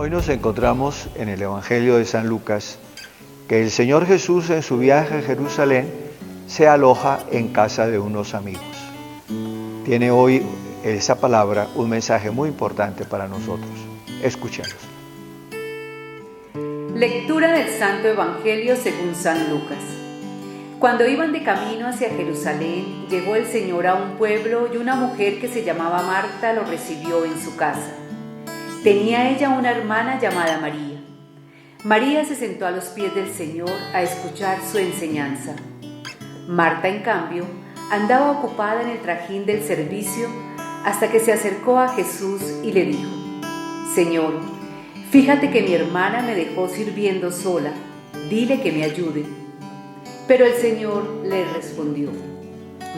Hoy nos encontramos en el Evangelio de San Lucas, que el Señor Jesús en su viaje a Jerusalén se aloja en casa de unos amigos. Tiene hoy esa palabra un mensaje muy importante para nosotros. Escuchemos. Lectura del Santo Evangelio según San Lucas. Cuando iban de camino hacia Jerusalén, llegó el Señor a un pueblo y una mujer que se llamaba Marta lo recibió en su casa. Tenía ella una hermana llamada María. María se sentó a los pies del Señor a escuchar su enseñanza. Marta, en cambio, andaba ocupada en el trajín del servicio hasta que se acercó a Jesús y le dijo: Señor, fíjate que mi hermana me dejó sirviendo sola, dile que me ayude. Pero el Señor le respondió: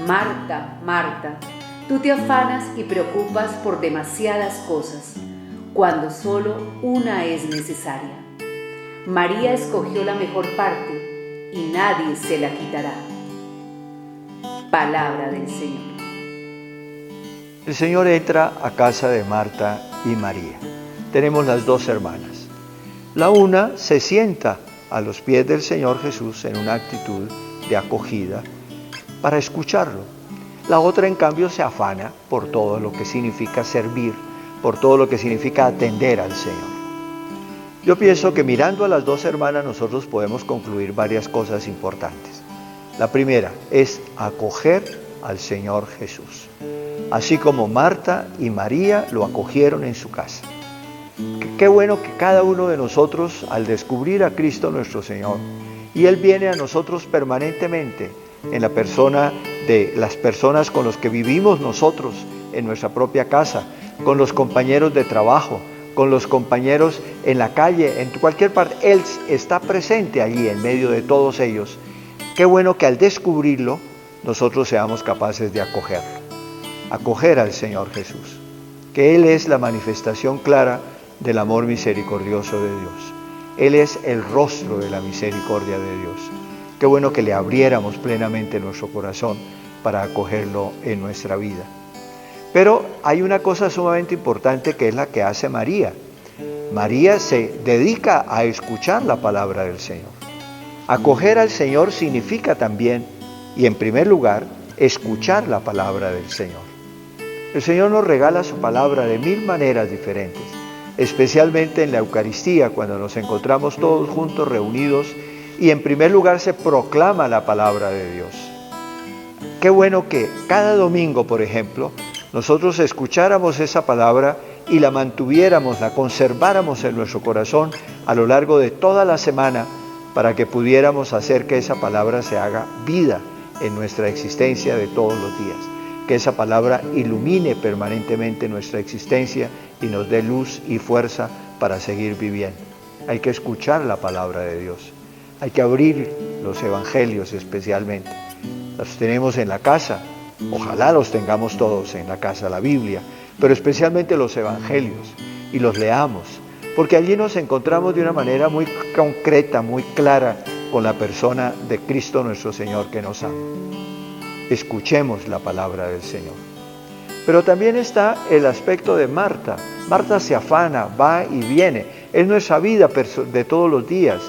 Marta, Marta, tú te afanas y preocupas por demasiadas cosas, cuando solo una es necesaria. María escogió la mejor parte y nadie se la quitará. Palabra del Señor. El Señor entra a casa de Marta y María. Tenemos las dos hermanas. La una se sienta a los pies del Señor Jesús en una actitud de acogida para escucharlo. La otra, en cambio, se afana por todo lo que significa servir, por todo lo que significa atender al Señor. Yo pienso que mirando a las dos hermanas nosotros podemos concluir varias cosas importantes. La primera es acoger al Señor Jesús, así como Marta y María lo acogieron en su casa. Qué bueno que cada uno de nosotros, al descubrir a Cristo nuestro Señor, y Él viene a nosotros permanentemente en la persona de las personas con las que vivimos nosotros en nuestra propia casa, con los compañeros de trabajo, con los compañeros en la calle, en cualquier parte. Él está presente allí en medio de todos ellos. Qué bueno que al descubrirlo nosotros seamos capaces de acoger al Señor Jesús, que Él es la manifestación clara del amor misericordioso de Dios. Él es el rostro de la misericordia de Dios. Qué bueno que le abriéramos plenamente nuestro corazón para acogerlo en nuestra vida. Pero hay una cosa sumamente importante que es la que hace María. María se dedica a escuchar la palabra del Señor. Acoger al Señor significa también, y en primer lugar, escuchar la palabra del Señor. El Señor nos regala su palabra de mil maneras diferentes, especialmente en la Eucaristía, cuando nos encontramos todos juntos reunidos y en primer lugar se proclama la palabra de Dios. Qué bueno que cada domingo, por ejemplo, nosotros escucháramos esa palabra y la mantuviéramos, la conserváramos en nuestro corazón a lo largo de toda la semana para que pudiéramos hacer que esa palabra se haga vida en nuestra existencia de todos los días. Que esa palabra ilumine permanentemente nuestra existencia y nos dé luz y fuerza para seguir viviendo. Hay que escuchar la palabra de Dios. Hay que abrir los evangelios especialmente. Los tenemos en la casa. Ojalá los tengamos todos en la casa, la Biblia, pero especialmente los evangelios, y los leamos, porque allí nos encontramos de una manera muy concreta, muy clara, con la persona de Cristo nuestro Señor que nos ama. Escuchemos la palabra del Señor. Pero también está el aspecto de Marta. Marta se afana, va y viene. Es nuestra vida de todos los días.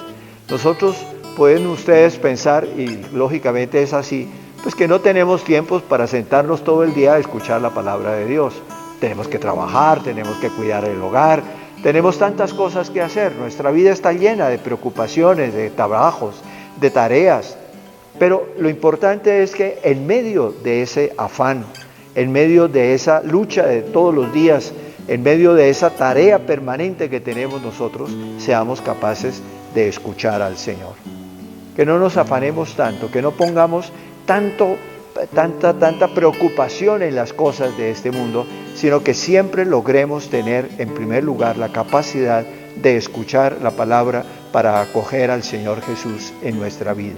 Nosotros, pueden ustedes pensar, y lógicamente es así, pues que no tenemos tiempos para sentarnos todo el día a escuchar la palabra de Dios. Tenemos que trabajar, tenemos que cuidar el hogar, tenemos tantas cosas que hacer. Nuestra vida está llena de preocupaciones, de trabajos, de tareas. Pero lo importante es que en medio de ese afán, en medio de esa lucha de todos los días, en medio de esa tarea permanente que tenemos nosotros, seamos capaces de escuchar al Señor. Que no nos afanemos tanto, que no pongamos tanta preocupación en las cosas de este mundo, sino que siempre logremos tener en primer lugar la capacidad de escuchar la palabra para acoger al Señor Jesús en nuestra vida.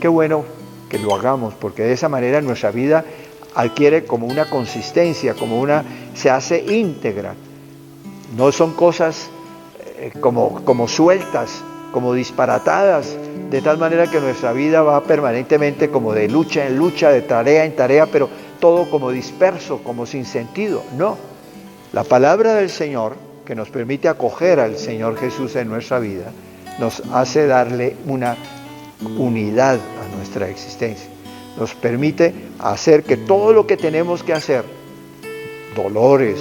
Qué bueno que lo hagamos, porque de esa manera nuestra vida adquiere como una consistencia, se hace íntegra. No son cosas como sueltas, como disparatadas, de tal manera que nuestra vida va permanentemente como de lucha en lucha, de tarea en tarea, pero todo como disperso, como sin sentido. No, la palabra del Señor que nos permite acoger al Señor Jesús en nuestra vida, nos hace darle una unidad a nuestra existencia. Nos permite hacer que todo lo que tenemos que hacer, dolores,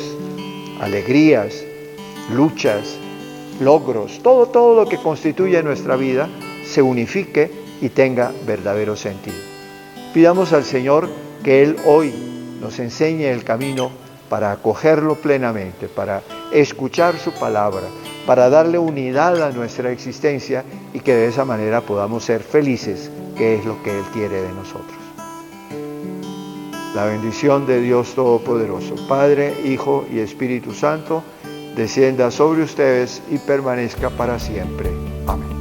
alegrías, luchas, logros, todo lo que constituye nuestra vida, se unifique y tenga verdadero sentido. Pidamos al Señor que Él hoy nos enseñe el camino para acogerlo plenamente, para escuchar su palabra, para darle unidad a nuestra existencia y que de esa manera podamos ser felices, que es lo que Él quiere de nosotros. La bendición de Dios Todopoderoso, Padre, Hijo y Espíritu Santo, descienda sobre ustedes y permanezca para siempre. Amén.